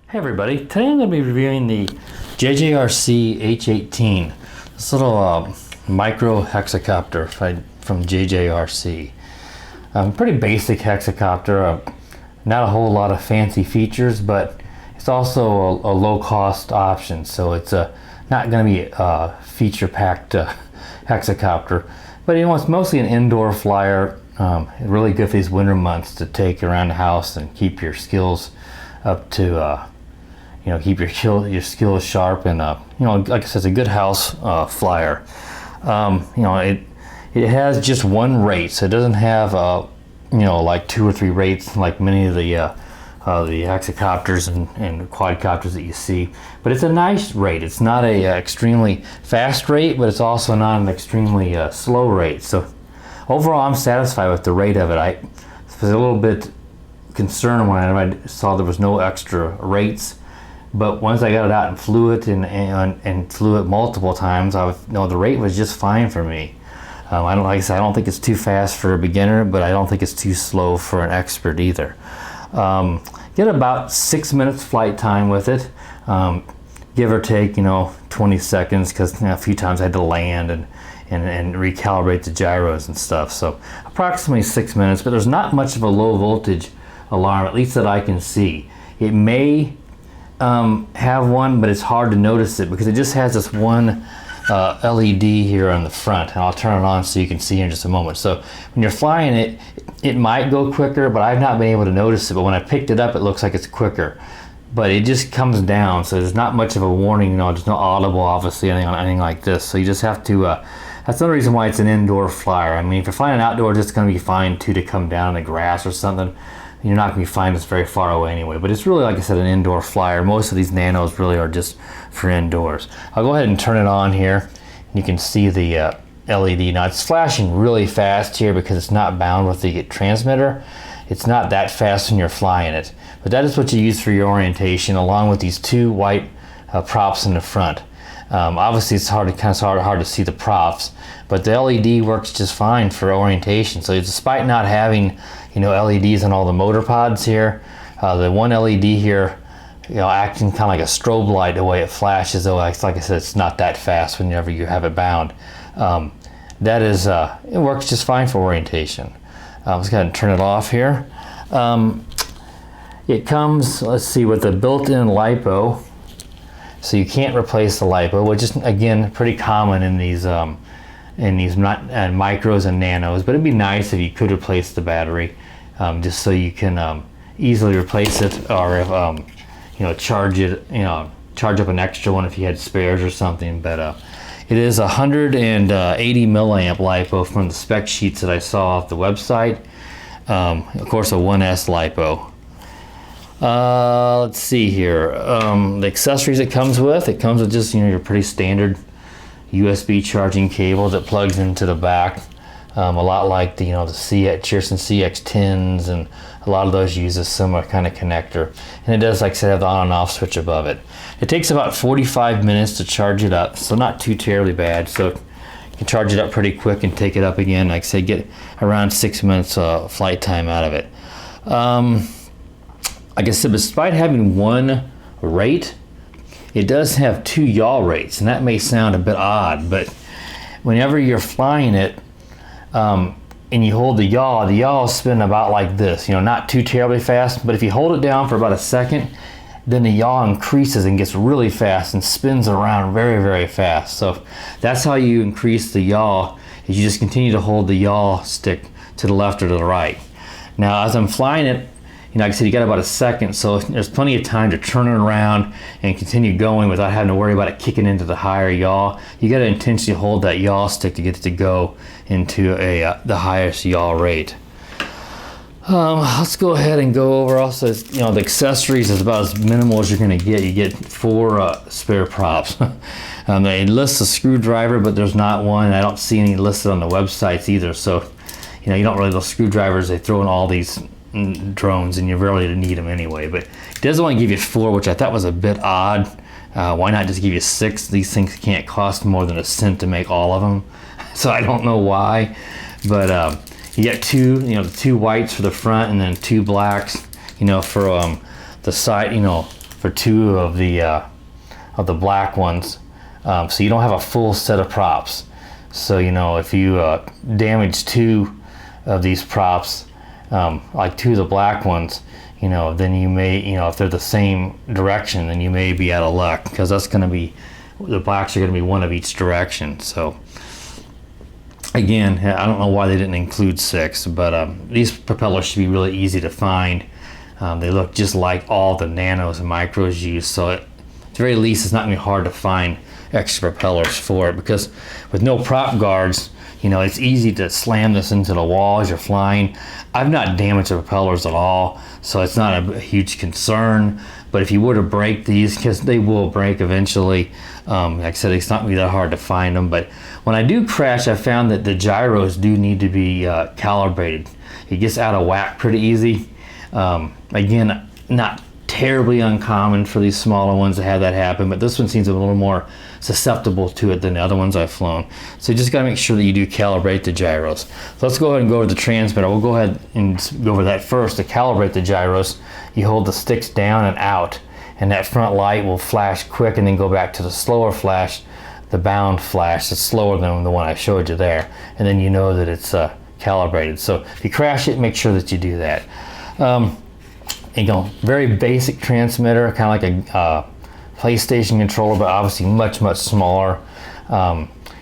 Hey everybody, today I'm going to be reviewing the JJRC H18, this little micro hexacopter from JJRC. Pretty basic hexacopter, not a whole lot of fancy features, but it's also a low-cost option, so it's not going to be a feature-packed hexacopter. But it's mostly an indoor flyer, really good for these winter months to take around the house and keep your skills up to keep your skills sharp, and like I said, it's a good house flyer. It has just one rate, so it doesn't have like 2 or 3 rates like many of the hexacopters and quadcopters that you see. But it's a nice rate. It's not a extremely fast rate, but it's also not an extremely slow rate. So overall, I'm satisfied with the rate of it. I was a little bit concerned when I saw there was no extra rates. But once I got it out and flew it and flew it multiple times, the rate was just fine for me. Like I said, I don't think it's too fast for a beginner, but I don't think it's too slow for an expert either. Get about 6 minutes flight time with it, give or take 20 seconds, because a few times I had to land and recalibrate the gyros and stuff. So approximately 6 minutes, but there's not much of a low voltage alarm, at least that I can see. It may have one, but it's hard to notice it because it just has this one LED here on the front, and I'll turn it on so you can see in just a moment. So when you're flying it, it might go quicker, but I've not been able to notice it. But when I picked it up, it looks like it's quicker, but it just comes down, so there's not much of a warning. There's no audible, obviously, anything like this. So you just have to that's the reason why it's an indoor flyer. I mean, if you're flying outdoors, it's going to be fine too to come down in the grass or something. You're not going to find this very far away anyway, but it's really, like I said, an indoor flyer. Most of these nanos really are just for indoors. I'll go ahead and turn it on here. You can see the LED. Now it's flashing really fast here because it's not bound with the transmitter. It's not that fast when you're flying it, but that is what you use for your orientation, along with these 2 white props in the front. Obviously it's hard to see the props, but the LED works just fine for orientation. So despite not having LEDs on all the motor pods here, the one LED here acting kind of like a strobe light the way it flashes, though like I said, it's not that fast whenever you have it bound. It works just fine for orientation. Let's go ahead and turn it off here. It comes, let's see, with a built-in lipo, so you can't replace the lipo, which is again pretty common in these micros and nanos, but it'd be nice if you could replace the battery, just so you can easily replace it, or if charge up an extra one if you had spares or something. But it is 180 milliamp lipo from the spec sheets that I saw off the website. Of course, a 1S lipo. Let's see here. The accessories it comes with just your pretty standard USB charging cable that plugs into the back, a lot like the Pearson CX10s, and a lot of those use a similar kind of connector. And it does, like I said, have the on and off switch above it. It takes about 45 minutes to charge it up, so not too terribly bad. So you can charge it up pretty quick and take it up again. Like I said, get around 6 minutes flight time out of it. Like I said, despite having one rate, it does have 2 yaw rates, and that may sound a bit odd, but whenever you're flying it and you hold the yaw will spin about like this, not too terribly fast, but if you hold it down for about a second, then the yaw increases and gets really fast and spins around very, very fast. So that's how you increase the yaw, is you just continue to hold the yaw stick to the left or to the right. Now, as I'm flying it, like I said, you got about a second, so there's plenty of time to turn it around and continue going without having to worry about it kicking into the higher yaw. You got to intentionally hold that yaw stick to get it to go into the highest yaw rate. Let's go ahead and go over also, the accessories is about as minimal as you're going to get. You get 4 spare props. They list a screwdriver, but there's not one. I don't see any listed on the websites either. So, you don't really, those screwdrivers, they throw in all these drones, and you rarely need them anyway. But it does only give you 4, which I thought was a bit odd. Why not just give you 6? These things can't cost more than a cent to make all of them, so I don't know why. But you get 2, the 2 whites for the front, and then 2 blacks, for the side, for for 2 of the black ones, so you don't have a full set of props. So you know, if you damage 2 of these props, like 2 of the black ones, you know, then you may, you know, if they're the same direction, then you may be out of luck, because that's going to be, the blacks are going to be 1 of each direction. So again, I don't know why they didn't include 6, but these propellers should be really easy to find. They look just like all the nanos and micros used, so at the very least it's not going to be hard to find extra propellers for it, because with no prop guards, you know, it's easy to slam this into the wall as you're flying. I've not damaged the propellers at all, so it's not a huge concern. But if you were to break these, because they will break eventually, like I said, it's not going to be that hard to find them. But when I do crash, I found that the gyros do need to be calibrated. It gets out of whack pretty easy. Again, not terribly uncommon for these smaller ones to have that happen, but this one seems a little more susceptible to it than the other ones I've flown. So you just got to make sure that you do calibrate the gyros. So let's go ahead and go over the transmitter. We'll go ahead and go over that first. To calibrate the gyros, you hold the sticks down and out, and that front light will flash quick and then go back to the slower flash, the bound flash. It's slower than the one I showed you there, and then you know that it's calibrated. So if you crash it, make sure that you do that. You know, very basic transmitter, kind of like a PlayStation controller, but obviously much smaller.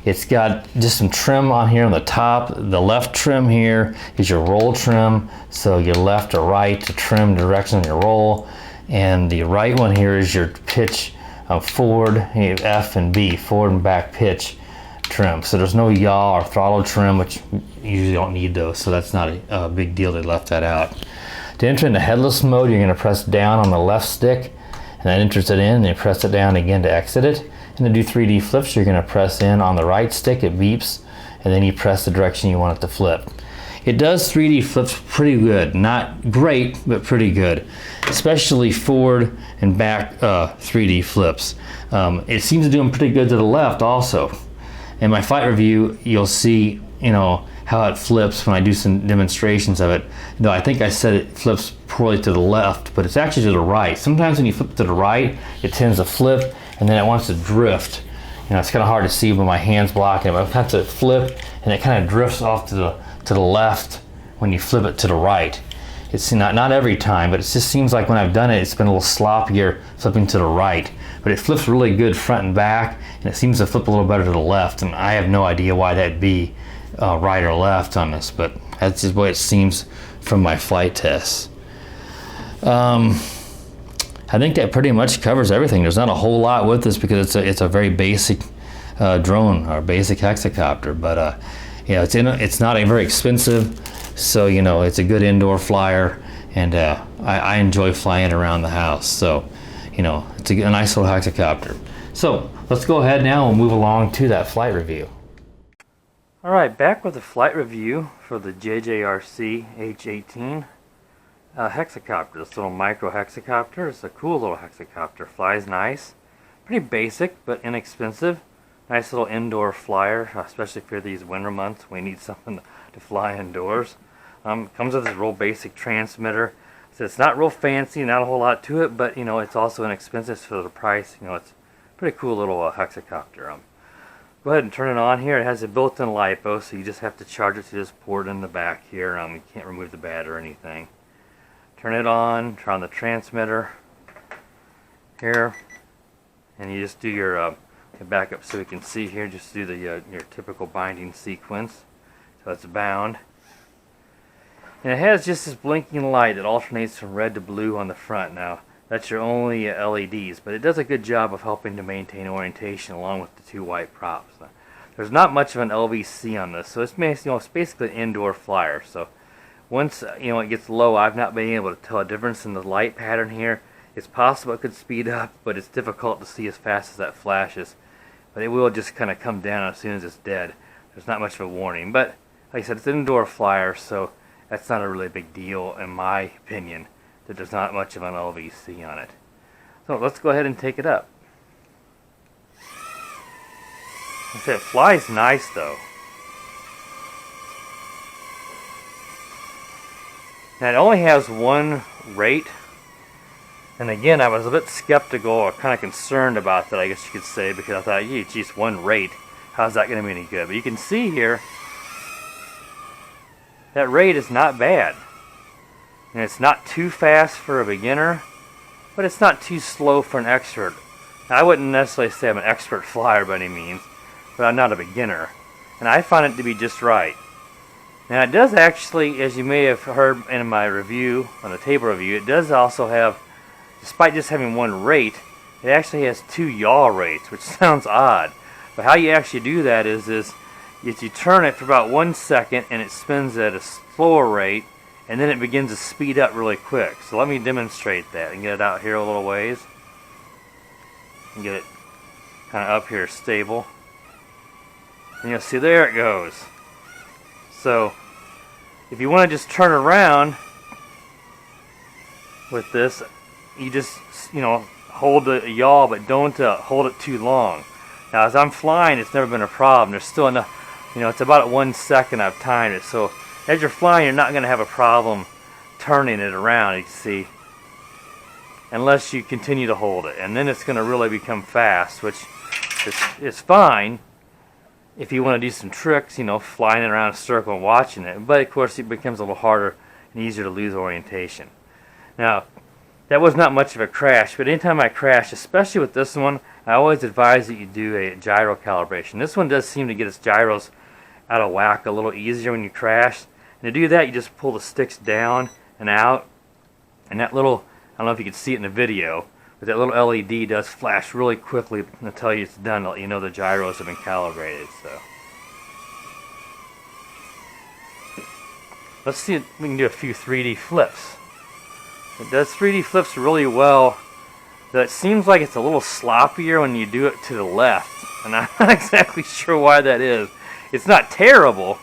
It's got just some trim on here on the top. The left trim here is your roll trim, so your left or right to trim direction on your roll, and the right one here is your pitch forward, F and B, forward and back pitch trim. So there's no yaw or throttle trim, which you usually don't need those, so that's not a big deal. They left that out. To enter into headless mode, you're going to press down on the left stick, and that enters it in, and you press it down again to exit it. And to do 3D flips, you're going to press in on the right stick, it beeps, and then you press the direction you want it to flip. It does 3D flips pretty good. Not great, but pretty good, especially forward and back 3D flips. It seems to do them pretty good to the left also. In my flight review, you'll see, you know, how it flips when I do some demonstrations of it. No, I think I said it flips poorly to the left, but it's actually to the right. Sometimes when you flip to the right, it tends to flip and then it wants to drift. You know, it's kind of hard to see when my hand's blocking it, but I have to flip and it kind of drifts off to the left when you flip it to the right. It's not every time, but it just seems like when I've done it, it's been a little sloppier flipping to the right. But it flips really good front and back, and it seems to flip a little better to the left, and I have no idea why that'd be. Right or left on this, but that's just what it seems from my flight tests. I think that pretty much covers everything. There's not a whole lot with this because it's a very basic drone or basic hexacopter, but you know, it's not a very expensive, so you know, it's a good indoor flyer, and I enjoy flying around the house. So you know, it's a nice little hexacopter. So let's go ahead now and move along to that flight review. Alright, back with the flight review for the JJRC H18 hexacopter. This little micro hexacopter. It's a cool little hexacopter. Flies nice. Pretty basic, but inexpensive. Nice little indoor flyer, especially for these winter months. We need something to fly indoors. Comes with this real basic transmitter. So it's not real fancy, not a whole lot to it, but you know, it's also inexpensive for the price. You know, it's a pretty cool little hexacopter. Go ahead and turn it on here. It has a built-in lipo, so you just have to charge it to this port in the back here. You can't remove the battery or anything. Turn it on, turn on the transmitter here, and you just do your back up so we can see here. Just do the your typical binding sequence. So it's bound. And it has just this blinking light that alternates from red to blue on the front. Now, that's your only LEDs, but it does a good job of helping to maintain orientation along with the 2 white props. There's not much of an LVC on this, so it's basically an indoor flyer. So once it gets low, I've not been able to tell a difference in the light pattern here. It's possible it could speed up, but it's difficult to see as fast as that flashes. But it will just kind of come down as soon as it's dead. There's not much of a warning, but like I said, it's an indoor flyer, so that's not a really big deal in my opinion. That there's not much of an LVC on it. So let's go ahead and take it up. It flies nice though. Now it only has one rate, And again, I was a bit skeptical or kind of concerned about that, I guess you could say, because I thought, geez, one rate, how's that going to be any good? But you can see here, that rate is not bad. And it's not too fast for a beginner, but it's not too slow for an expert. Now, I wouldn't necessarily say I'm an expert flyer by any means, but I'm not a beginner. And I find it to be just right. Now it does actually, as you may have heard in my review, on the table review, it does also have, despite just having one rate, it actually has 2 yaw rates, which sounds odd. But how you actually do that is you turn it for about 1 second and it spins at a slower rate, and then it begins to speed up really quick. So let me demonstrate that and get it out here a little ways. And get it kind of up here stable. And you'll see there it goes. So if you want to just turn around with this, you just, hold the yaw, but don't hold it too long. Now as I'm flying, it's never been a problem. There's still enough, it's about at 1 second I've timed it. So as you're flying, you're not going to have a problem turning it around, you can see, unless you continue to hold it. And then it's going to really become fast, which is fine if you want to do some tricks, flying it around a circle and watching it. But of course it becomes a little harder and easier to lose orientation. Now, that was not much of a crash, but anytime I crash, especially with this one, I always advise that you do a gyro calibration. This one does seem to get its gyros out of whack a little easier when you crash. And to do that, you just pull the sticks down and out, and that little, I don't know if you can see it in the video, but that little LED does flash really quickly to tell you it's done, let you know the gyros have been calibrated. So let's see if we can do a few 3D flips. It does 3D flips really well, though it seems like it's a little sloppier when you do it to the left, and I'm not exactly sure why that is. It's not terrible,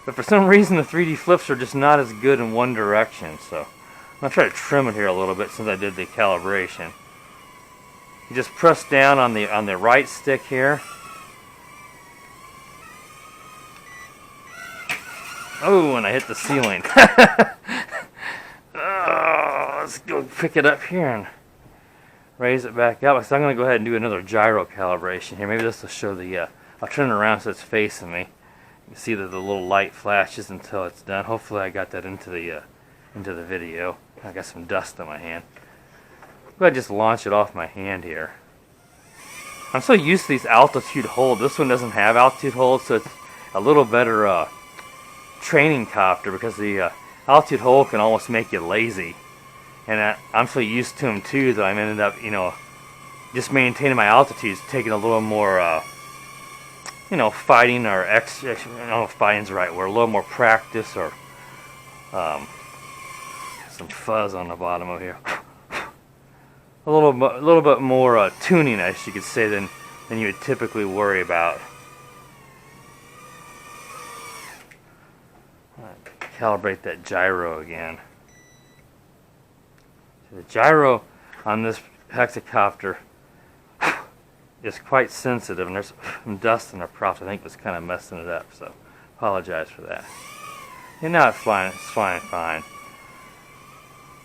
but for some reason the 3D flips are just not as good in one direction. So I'm going to try to trim it here a little bit since I did the calibration. You just press down on the right stick here. Oh, and I hit the ceiling. Oh, let's go pick it up here and raise it back up. So I'm going to go ahead and do another gyro calibration here. Maybe this will show the, I'll turn it around so it's facing me. You can see that the little light flashes until it's done. Hopefully I got that into the video. I got some dust on my hand. Go ahead and just launch it off my hand here. I'm so used to these altitude holds. This one doesn't have altitude holds, so it's a little better training copter, because the altitude hold can almost make you lazy. And I'm so used to them too that I'm ended up, just maintaining my altitudes, taking a little more, fighting, or I don't know if fighting's the right word, a little more practice, or some fuzz on the bottom of here. A little bit more tuning, as you could say, than you would typically worry about. Calibrate that gyro again. So the gyro on this Hexacopter is quite sensitive, and there's some dust in the props I think was kind of messing it up, so apologize for that. And now it's flying fine.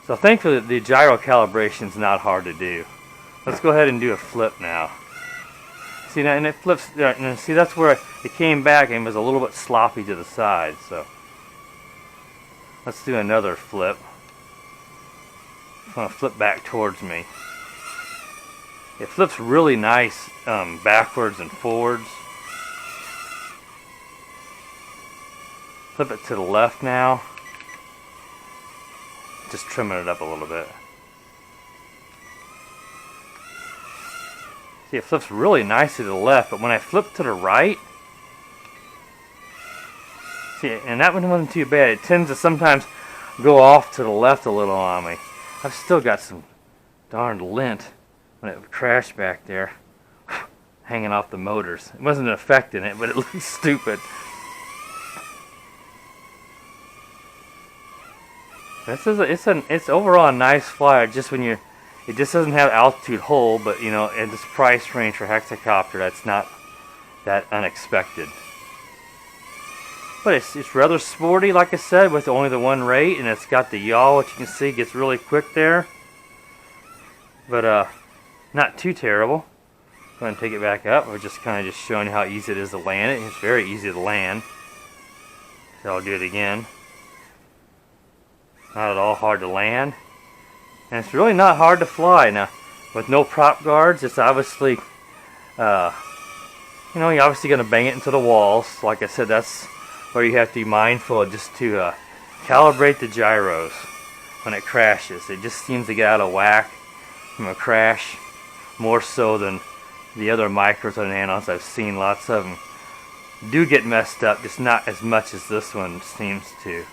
So thankfully the gyro calibration is not hard to do. Let's go ahead and do a flip now. See, now, and it flips, and see, that's where it came back and was a little bit sloppy to the side. So let's do another flip. I'm going to flip back towards me. It flips really nice backwards and forwards. Flip it to the left now. Just trimming it up a little bit. See, it flips really nicely to the left, but when I flip to the right, see, and that one wasn't too bad. It tends to sometimes go off to the left a little on me. I've still got some darned lint when it crashed back there, hanging off the motors. It wasn't affecting it, but it looked stupid. It's overall a nice flyer. Just when it just doesn't have altitude hold, but in this price range for Hexacopter, that's not that unexpected. But it's rather sporty, like I said, with only the one rate, and it's got the yaw, which you can see gets really quick there. but not too terrible. Go ahead and take it back up. We're just kind of just showing you how easy it is to land it. It's very easy to land. So I'll do it again. Not at all hard to land. And it's really not hard to fly. Now, with no prop guards, it's obviously, you know, you're obviously going to bang it into the walls. Like I said, that's where you have to be mindful of, just to calibrate the gyros when it crashes. It just seems to get out of whack from a crash, more so than the other micros and nanos I've seen. Lots of them do get messed up, just not as much as this one seems to.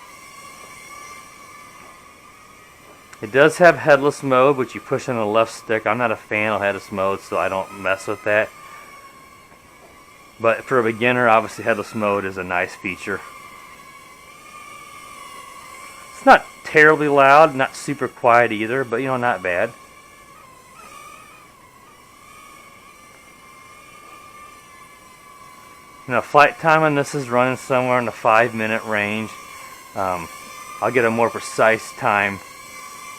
It does have headless mode, which you push on the left stick. I'm not a fan of headless mode, so I don't mess with that. But for a beginner, obviously headless mode is a nice feature. It's not terribly loud, not super quiet either, but you know, not bad. Now, flight time on this is running somewhere in the 5-minute range. I'll get a more precise time.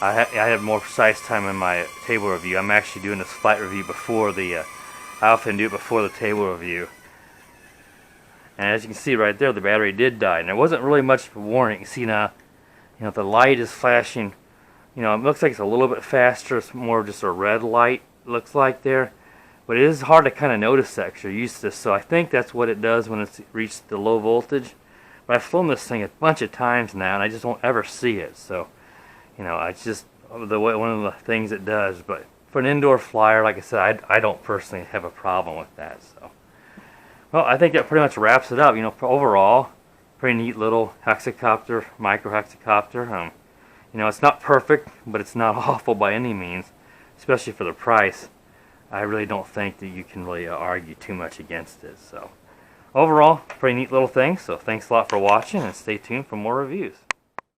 I have more precise time in my table review. I'm actually doing this flight review before the, I often do it before the table review. And as you can see right there, the battery did die. And there wasn't really much of a warning. You see now, you know, the light is flashing. You know, it looks like it's a little bit faster. It's more just a red light, looks like there. But it is hard to kind of notice that because you're used to this. So I think that's what it does when it's reached the low voltage. But I've flown this thing a bunch of times now, and I just don't ever see it. So, you know, it's just the way, one of the things it does. But for an indoor flyer, like I said, I don't personally have a problem with that. So, well, I think that pretty much wraps it up. You know, overall, pretty neat little hexacopter, micro hexacopter. You know, it's not perfect, but it's not awful by any means, especially for the price. I really don't think that you can really argue too much against it. So, overall, pretty neat little thing. So, thanks a lot for watching, and stay tuned for more reviews.